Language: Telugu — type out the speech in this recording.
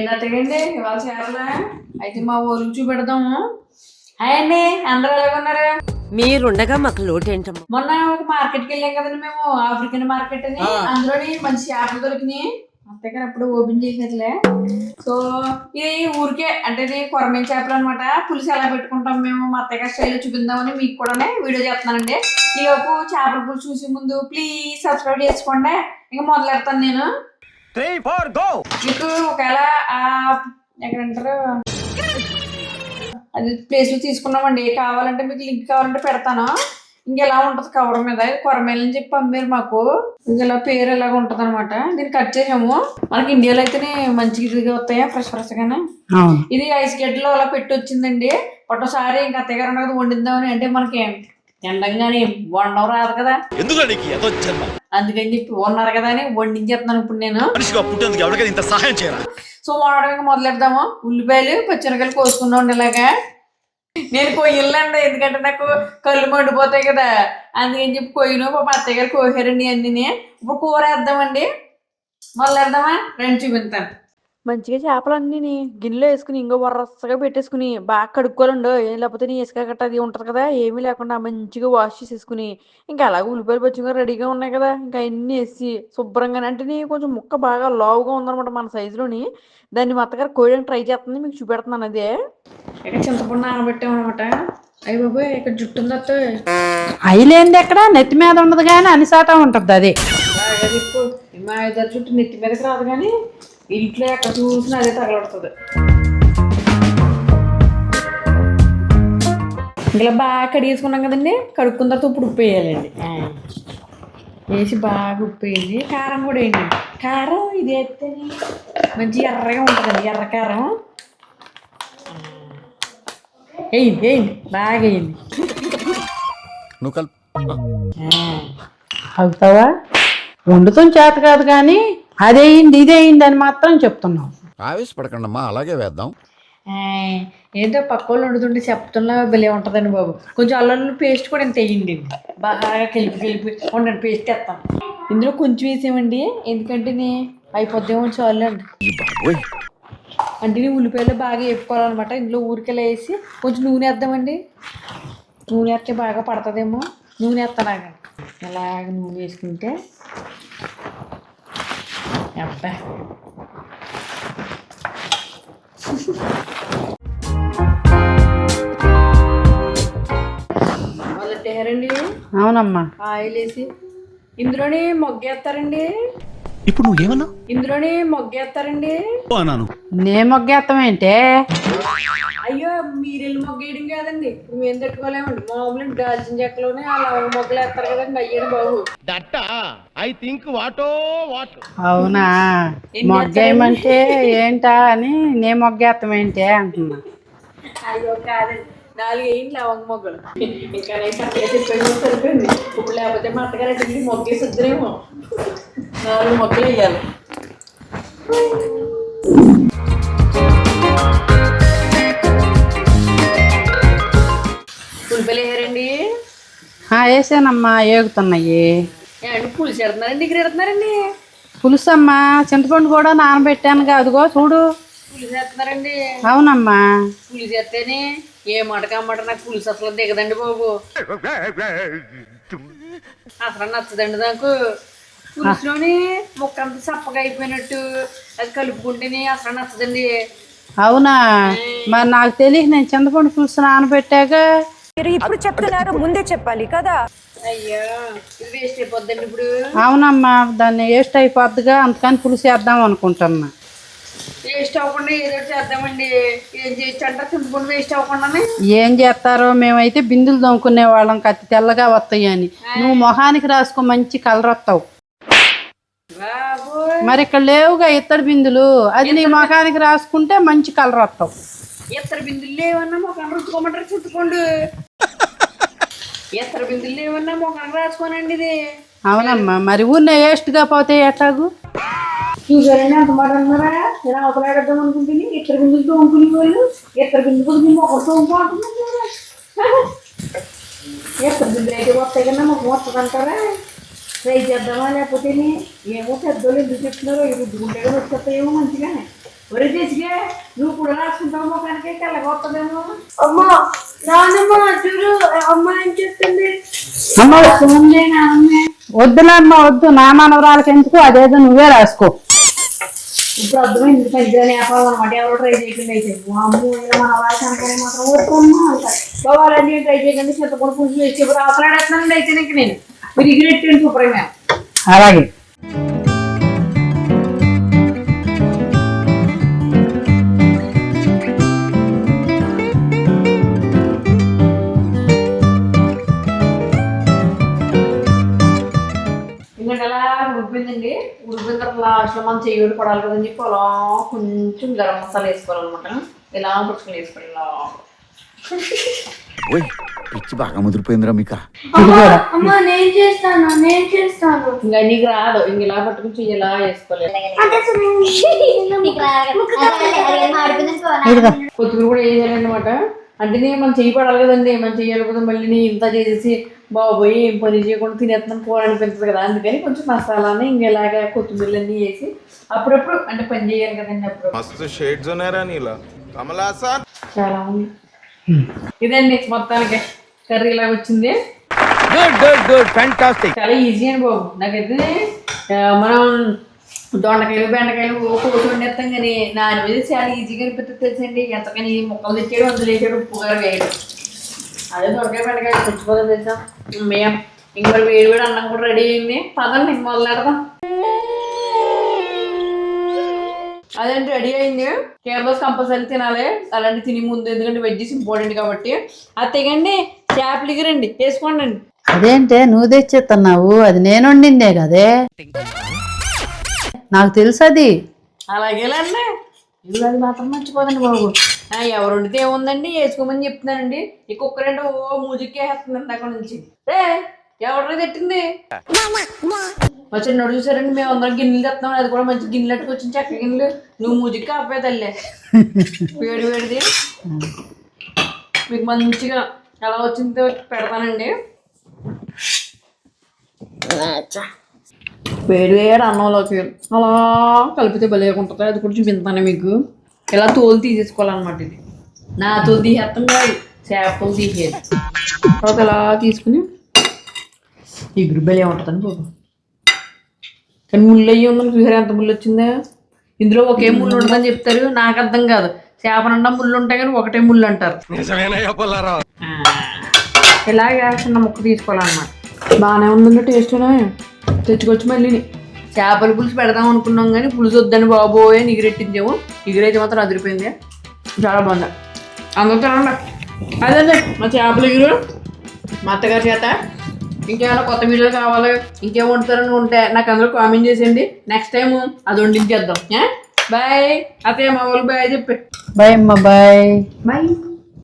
ఏంటండి ఇవాళ చేరలే అయితే మా ఊరికి చూపెడదాము. హాయ్ అండి, అందరూ ఎలాగున్నారు? మీరుండగా మాకు లోటేంటమ్మా? మొన్న ఒక మార్కెట్కి వెళ్ళాం కదండి మేము, ఆఫ్రికన్ మార్కెట్ అని. అందులోని మంచి చేపలు దొరికినాయి. అంతేకాని అప్పుడు ఓపెన్ చేసేదిలే. సో ఇది ఊరికే అంటే ఇది కొరమేం చేపలు అనమాట. పులుసు ఎలా పెట్టుకుంటాం మేము మా అత్తయ్య స్టైల్లో చూపిందామని మీకు కూడా వీడియో చేస్తున్నానండి. ఈలోపు చేపల పులుసు చూసే ముందు ప్లీజ్ సబ్స్క్రైబ్ చేసుకోండి. ఇంకా మొదలెడతాను నేను. 3, 4, go! మీకు ఒకవేళ ఎక్కడంటారు అది ప్లేస్ తీసుకున్నామండి. కావాలంటే మీకు లింక్ కావాలంటే పెడతాను. ఇంకెలా ఉంటది కవర్ మీద కొరమేలు అని చెప్పి పంపారు మాకు. ఇంకెలా పేరు ఎలాగ ఉంటది అనమాట. దీన్ని కట్ చేసాము. మనకి ఇండియాలో అయితేనే మంచిగా ఇదిగా వస్తాయా ఫ్రెష్ గానే. ఇది ఐస్ గడ్డలో అలా పెట్టి వచ్చిందండి. ఒకసారి ఇంకా అత్తయ్య గారు ఉన్నది వండిద్దామని. అంటే మనకి ఎండంగానే వండడం రాదు కదా, అందుకని చెప్పి ఉన్నారు కదా అని వండించేస్తున్నాను ఇప్పుడు నేను. సో వండడానికి మొదలెడదాము. ఉల్లిపాయలు పచ్చిమిరకాయలు కోసుకున్నాం ఇలాగా. నేను కొయ్యలండి, ఎందుకంటే నాకు కళ్ళు మండిపోతాయి కదా, అందుకని చెప్పి కొయ్యను. పాప అత్తయ్య గారు కోసారండి అన్నీ. ఇప్పుడు కూర వేద్దామండి. మొదలెడదామా? రెండు చూపిస్తాను. మంచిగా చేపలన్నీ గిన్నెలో వేసుకుని ఇంకో వరసగా పెట్టేసుకుని బాగా కడుక్కోవాలండి. ఏం లేకపోతే నీ ఇసుక గట్ట అది ఉంటుంది కదా, ఏమీ లేకుండా మంచిగా వాష్ చేసేసుకుని ఇంకా అలాగే ఉల్లిపాయలు పచ్చిగా రెడీగా ఉన్నాయి కదా, ఇంకా అన్నీ వేసి శుభ్రంగా. అంటే కొంచెం ముక్క బాగా లావుగా ఉందనమాట మన సైజులోని. దాన్ని మా అత్తగారు కోయడానికి ట్రై చేస్తుంది, మీకు చూపెడుతున్నాను. అదే ఇక్కడ చింతపండు నానబెట్టామనమాట. అయ్యి బాబోయ్, ఇక్కడ జుట్టు ఉందత్తో అయిలేంది ఎక్కడ నెత్తి మీద ఉండదు కానీ అనిసాట ఉంటుంది. అది మా ఇద్దరు జుట్టు నెత్తి మీదకి రాదు కానీ ఇంట్లో ఎక్కడ చూసినా అదే తగలడుతుంది. ఇలా బాగా కడిగేసుకున్నాం కదండి. కడుక్కున్న తర్వాత ఇప్పుడు ఉప్పు వేయాలండి. వేసి బాగా ఉప్పు వేసి కారం కూడా వేయండి. కారం ఇది వేస్తే మంచి ఎర్రగా ఉంటుందండి, ఎర్ర కారం వేయండి. వేయండి బాగా వేయండి. అవుతావా? వండుతాం చేత కాదు కానీ అదేయింది ఇదేయింది అని మాత్రం చెప్తున్నావు. ఆవేశపడకండమ్మా, అలాగే వేద్దాం. ఏంటో పక్క వాళ్ళు వండుతుంటే చెప్తున్నా భలే ఉంటుందండి బాబు. కొంచెం అల్లం పేస్ట్ కూడా ఇంత వేయండి. బాగా కలిపి ఉండండి. పేస్ట్ వేస్తాను. ఇందులో కొంచెం వేసామండి, ఎందుకంటే అయిపోద్దేమో చాలు అండి. అంటే ఉల్లిపాయలు బాగా వేపుకోవాలన్నమాట. ఇందులో ఊరికెలా వేసి కొంచెం నూనె వేద్దామండి. నూనె వేస్తే బాగా పడుతుందేమో. నూనె వేస్తాను. అలాగ నూనె వేసుకుంటే అబ్బా వాళ్ళండి. అవునమ్మా. ఆయిల్ వేసి ఇందులోనే మొగ్గేస్తారండి. ఇప్పుడు నువ్వేమన్నా? ఇందులోనే మొగ్గేస్తారండి. నే మొగ్గేస్తామేంటే? అయ్యో, మీరెళ్ళి మొగ్గేయడం కాదండి. మేము తట్టుకోలేమండి. మామూలు దాల్చిన చెక్కలోనే అలా మొగ్గలు వేస్తారు కదండి. అయ్యాడు బాబు. అవునా? మొగ్గేయమంటే ఏంటా అని నే మొగ్గేస్తామేంటే అంటున్నా. అయ్యో కాదండి, 4 వేయండి లవంగ మొగ్గలు. ఇంకా చెప్పండి సరిపోయింది. ఇప్పుడు లేకపోతే మా అత్తగారు అంటే మొగ్గేసి వద్దరేమో. 4 మొగ్గలు వేయాలి. ఉల్లిపాయలు వేయారండి. వేసానమ్మా, ఏగుతున్నాయి. పులుసు ఎడుతున్నారండి, ఇక్కడ ఎడుతున్నారండి. పులుసు అమ్మా, చింతపండు కూడా నానబెట్టాను. అదిగో చూడు. పులుసు వేస్తున్నారండి. అవునమ్మా. పులుసు వేస్తేనే ఏ మటకమ్మట నాకు పులుసు అసలు దిగదండి బాబు. అసలు నచ్చదండి నాకు. పులుసులోని ముక్క అంతా చప్పగా అయిపోయినట్టు అది కలుపుకుంటేనే అసలు నచ్చదండి. అవునా? మరి నాకు తెలియదు. నేను చింతపండు పులుసు నానబెట్టాక మీరు ఇప్పుడు చెప్తున్నారు, ముందే చెప్పాలి కదా. అయ్యో, ఇది వేస్ట్ అయిపోద్దండి ఇప్పుడు. అవునమ్మా, దాన్ని వేస్ట్ అయిపోద్దిగా, అందుకని పులుసు వేద్దాం అనుకుంటున్నా. వేస్ట్ అవ్వకుండా ఏదో చేద్దామండి. ఏం చేయొచ్చు అంటారు చింతపండు వేస్ట్ అవ్వకుండానే? ఏం చేస్తారో, మేమైతే బిందులు దొంకునే వాళ్ళం, కత్తి తెల్లగా వస్తాయి అని. నువ్వు మొహానికి రాసుకో, మంచి కలర్ వస్తావు. మరి ఇక్కడ లేవుగా ఇత్తడి బిందులు, అది నీ మొఖానికి రాసుకుంటే మంచి కలర్ వస్తావు. ఇత్తడి బిందులు లేవన్నా మొఖాన్ని రుచుకోమంటారు చింతపండు. ఇత్తడి బిందులు లేవన్నా మొఖానికి రాసుకోనండి ఇది. అవునమ్మా, మరి ఊరినే వేస్ట్గా పోతే ఎట్లాగు? చూసారండి అంత మాట అన్నారా? నేను అవతలాడద్దాం అనుకుంటుంది. ఇత్తడి బిందులు తోముకునే వాళ్ళు ఇత్తడి బిందులు మొక్కలు తోముకుంటున్నారు. ఇత్తడి బిందులు అయితే వస్తాయి కన్నా మొక్క వస్తుంది అంటారా? ట్రై చేద్దామా లేకపోతే ఏమో పెద్దోళ్ళు ఎందుకు చెప్తున్నారో ఈ రుద్దుకుంటే కానీ వచ్చేస్తాయేమో మంచిగానే. ఒరే చేసిగా నువ్వు కూడా రాసుకుంటావు మొఖానికి తెల్లగా వస్తుందేమో. అమ్మా నాన్నమ్మ చూడు అమ్మ ఏం చేస్తుంది. అమ్మ వస్తుందే నాన్నమ్మే. వద్దులేమ్మా వద్దు, నా మనవరాలకి ఎందుకు, అదేదో నువ్వే రాసుకో. ఇప్పుడు అర్థమైంది మంచిగా నేపాలి అనమాట. ఎవరో ట్రై చేయకుండా అయితే అమ్మ మన వాళ్ళకి అనుకునే మాత్రం వస్తున్నా అంటారు. బావాలన్నీ ట్రై చేయకుండా చింతపూడి పులుసు వేసి అవసరాడేస్తున్నానండి అయితే ఇంక నేను మీరు ఎగిరెట్టండి శుభ్రంగా. అలాగే ఎందుకంటే అలా ఉడిపోయిందండి. ఉడిపోయిన తర్వాత లాస్ట్లో మనం చెయ్యి పడాలి కదని చెప్పి అలా కొంచెం గరం మసాలా వేసుకోవాలన్నమాట. ఇలా పుచ్చుకొని వేసుకోవాలి ఇలా. ఓయ్ పిచ్చి బాగా ముదిరిపోయిందిరా మీకా. అమ్మ నేను చేస్తాను. ఇంకా నీకు రాదు, ఇంక ఇలా పట్టుకుని చెయ్యి ఇలా వేసుకోలేదు. కొత్తిమీర కూడా వేయాలన్నమాట. అంటే మనం చెయ్యి పడాలి కదండి, మనం చెయ్యాలి కదా. మళ్ళీ ఇంత చేసేసి బాబోయ్ ఏం పని చేయకుండా తినేస్తున్నాను కూర అనిపిస్తుంది కదా. అందుకని కొంచెం మసాలాని ఇంక ఇలాగా కొత్తిమీరలన్నీ వేసి అప్పుడప్పుడు అంటే పని చేయాలి కదండి. అప్పుడు చాలా ఉంది. ఇదండి మొత్తానికి కర్రీ ఇలాగ వచ్చింది. చాలా ఈజీ అండి బాబు. నాకైతే మనం దొండకాయలు బెండకాయలు కోసి వండేస్తాం కానీ నాన్ వెజ్ చాలా ఈజీగా అనిపిస్తుంది తెలుసండి. ఎంతకని ముక్కలు తెచ్చాడు అందులో వేసాడు ఉప్పు గారు వేయడు. అదే దొండకాయ బెండకాయలు తెచ్చిపోతుంది తెలుసా. మేము ఇంక మరి వేడి వేడి అన్నం కూడా రెడీ అయింది. పదండి ఇంక మొదలెడదాం. అదేంటి రెడీ అయింది. కేరళ కంపల్సరీ తినాలి. అలాంటి తిని ముందు, ఎందుకంటే వెజ్జెస్ ఇంపార్టెంట్ కాబట్టి. అది తెగండి చేపలు ఎగిరండి వేసుకోండి అండి. అదేంటే నువ్వు తెచ్చేస్తున్నావు, అది నేను వండిందే కదే, నాకు తెలుసు అది. అలాగేలండి. ఇల్లు అది మాత్రం మర్చిపోదండి బాబు. ఎవరు వండితే ఏముందండి వేసుకోమని చెప్తున్నానండి. ఈ కుక్కర్ అంటే ఓ మూజిక్కేస్తుందండి అక్కడ నుంచి. ఎవరు తిట్టింది వచ్చి నడు చూసారండి. మేము అందరం గిన్నెలు తెస్తున్నాం. అది కూడా మంచి గిన్నెలు అట్టుకొచ్చింది, చక్క గిన్నెలు. నువ్వు మూజిక్కి అబ్బాయి తల్లే వేడి వేడిది మీకు మంచిగా ఎలా వచ్చిందో పెడతానండి. వేడి వేడి అన్నంలోకి అలా కలిపితే భలేకుంటుంది. అది కూడా చూపించాను మీకు. ఇలా తోలు తీసేసుకోవాలన్నమాట. ఇది నా తోలు తీసేస్తాం కాదు, చేప తోలు తీసేది. తర్వాత ఇలా తీసుకుని ఎగురు భలే ఉంటుందండి బాబు. కానీ ముళ్ళు అయ్యి ఉందని చూసారు ఎంత ముళ్ళు వచ్చిందా. ఇందులో ఒకే ముళ్ళు ఉంటుందని చెప్తారు, నాకు అర్థం కాదు. చేప నిండా ముళ్ళు ఉంటాయి కానీ ఒకటే ముళ్ళు అంటారు. ఇలాగే చిన్న ముక్క తీసుకోవాలన్నమాట. బాగానే ఉందండి టేస్ట్నే. తెచ్చుకొచ్చి మళ్ళీ చేపల పులుసు పెడదాం అనుకున్నాం కానీ పులుసు వద్దని బాబోయే ఎగిరెట్టించాము. ఎగిరైతే మాత్రం అదిరిపోయింది, చాలా బాగుంది. అందరూ తినండి. అదే మా చేపల ఎగురు మా అత్తగారి చేత. ఇంకేమైనా కొత్త వీడియోలు కావాలి, ఇంకేం వండుతారని ఉంటే నాకు అందరూ కామెంట్ చేసేయండి. నెక్స్ట్ టైం అది వండించేద్దాం. బాయ్ అత్తయ్య, మా వాళ్ళు బాయ్ చెప్పి. బాయ్ అమ్మ, బాయ్. బాయ్.